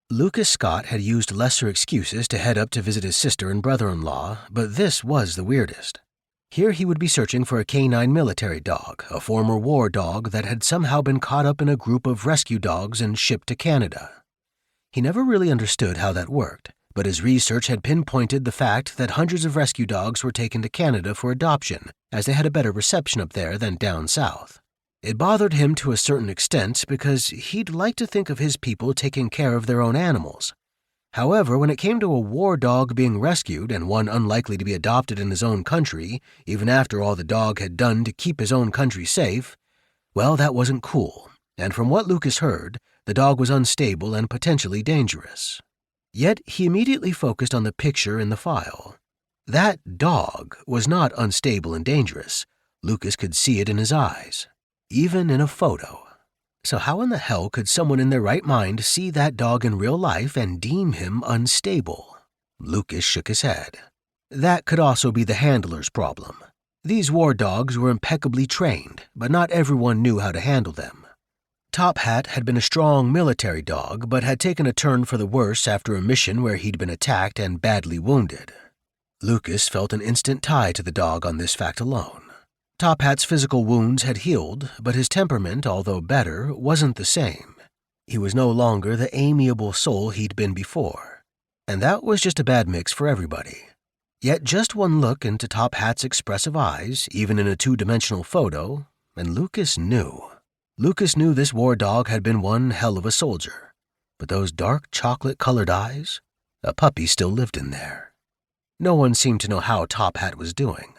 Lucas Scott had used lesser excuses to head up to visit his sister and brother-in-law, but this was the weirdest. Here he would be searching for a canine military dog, a former war dog that had somehow been caught up in a group of rescue dogs and shipped to Canada. He never really understood how that worked, but his research had pinpointed the fact that hundreds of rescue dogs were taken to Canada for adoption, as they had a better reception up there than down south. It bothered him to a certain extent because he'd like to think of his people taking care of their own animals. However, when it came to a war dog being rescued and one unlikely to be adopted in his own country, even after all the dog had done to keep his own country safe, well, that wasn't cool, and from what Lucas heard, the dog was unstable and potentially dangerous. Yet he immediately focused on the picture in the file. That dog was not unstable and dangerous. Lucas could see it in his eyes, even in a photo. So how in the hell could someone in their right mind see that dog in real life and deem him unstable? Lucas shook his head. That could also be the handler's problem. These war dogs were impeccably trained, but not everyone knew how to handle them. Tophat had been a strong military dog, but had taken a turn for the worse after a mission where he'd been attacked and badly wounded. Lucas felt an instant tie to the dog on this fact alone. Tophat's physical wounds had healed, but his temperament, although better, wasn't the same. He was no longer the amiable soul he'd been before, and that was just a bad mix for everybody. Yet just one look into Tophat's expressive eyes, even in a two-dimensional photo, and Lucas knew. Lucas knew this war dog had been one hell of a soldier, but those dark chocolate-colored eyes, a puppy still lived in there. No one seemed to know how Tophat was doing.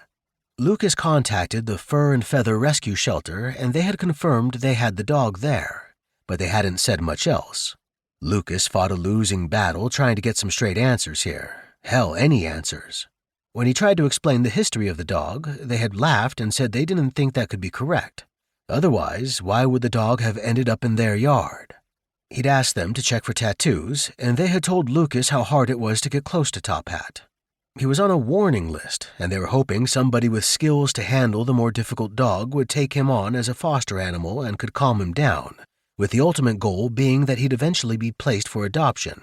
Lucas contacted the Fur and Feather Rescue Shelter, and they had confirmed they had the dog there, but they hadn't said much else. Lucas fought a losing battle trying to get some straight answers here. Hell, any answers. When he tried to explain the history of the dog, they had laughed and said they didn't think that could be correct. Otherwise, why would the dog have ended up in their yard? He'd asked them to check for tattoos, and they had told Lucas how hard it was to get close to Tophat. He was on a warning list, and they were hoping somebody with skills to handle the more difficult dog would take him on as a foster animal and could calm him down, with the ultimate goal being that he'd eventually be placed for adoption.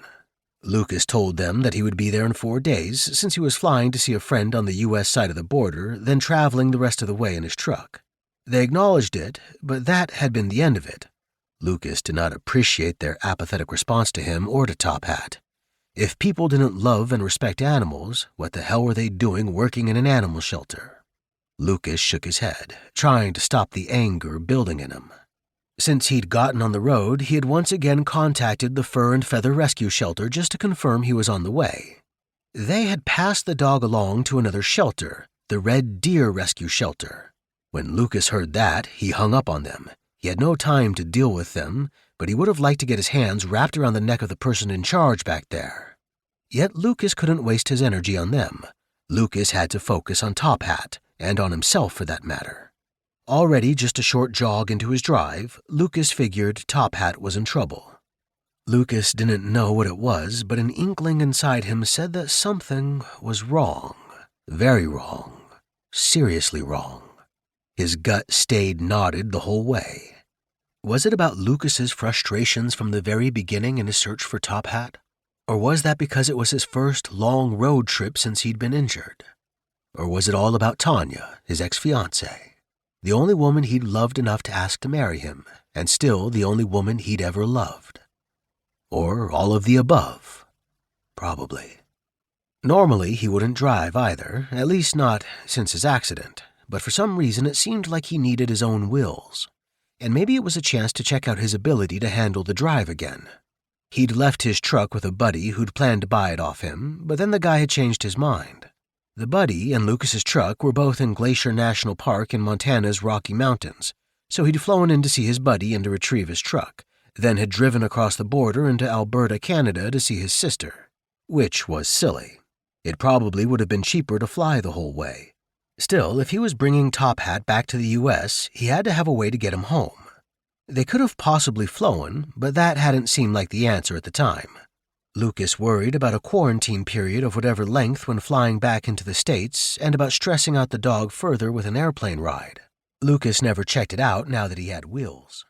Lucas told them that he would be there in 4 days since he was flying to see a friend on the U.S. side of the border, then traveling the rest of the way in his truck. They acknowledged it, but that had been the end of it. Lucas did not appreciate their apathetic response to him or to Tophat. If people didn't love and respect animals, what the hell were they doing working in an animal shelter? Lucas shook his head, trying to stop the anger building in him. Since he'd gotten on the road, he had once again contacted the Fur and Feather Rescue Shelter just to confirm he was on the way. They had passed the dog along to another shelter, the Red Deer Rescue Shelter. When Lucas heard that, he hung up on them. He had no time to deal with them, but he would have liked to get his hands wrapped around the neck of the person in charge back there. Yet Lucas couldn't waste his energy on them. Lucas had to focus on Tophat, and on himself for that matter. Already just a short jog into his drive, Lucas figured Tophat was in trouble. Lucas didn't know what it was, but an inkling inside him said that something was wrong. Very wrong. Seriously wrong. His gut stayed knotted the whole way. Was it about Lucas's frustrations from the very beginning in his search for Tophat? Or was that because it was his first long road trip since he'd been injured? Or was it all about Tanya, his ex-fiancée? The only woman he'd loved enough to ask to marry him, and still the only woman he'd ever loved. Or all of the above. Probably. Normally, he wouldn't drive either, at least not since his accident, but for some reason it seemed like he needed his own wheels. And maybe it was a chance to check out his ability to handle the drive again. He'd left his truck with a buddy who'd planned to buy it off him, but then the guy had changed his mind. The buddy and Lucas's truck were both in Glacier National Park in Montana's Rocky Mountains, so he'd flown in to see his buddy and to retrieve his truck, then had driven across the border into Alberta, Canada to see his sister, which was silly. It probably would have been cheaper to fly the whole way. Still, if he was bringing Tophat back to the U.S., he had to have a way to get him home. They could have possibly flown, but that hadn't seemed like the answer at the time. Lucas worried about a quarantine period of whatever length when flying back into the States and about stressing out the dog further with an airplane ride. Lucas never checked it out now that he had wheels.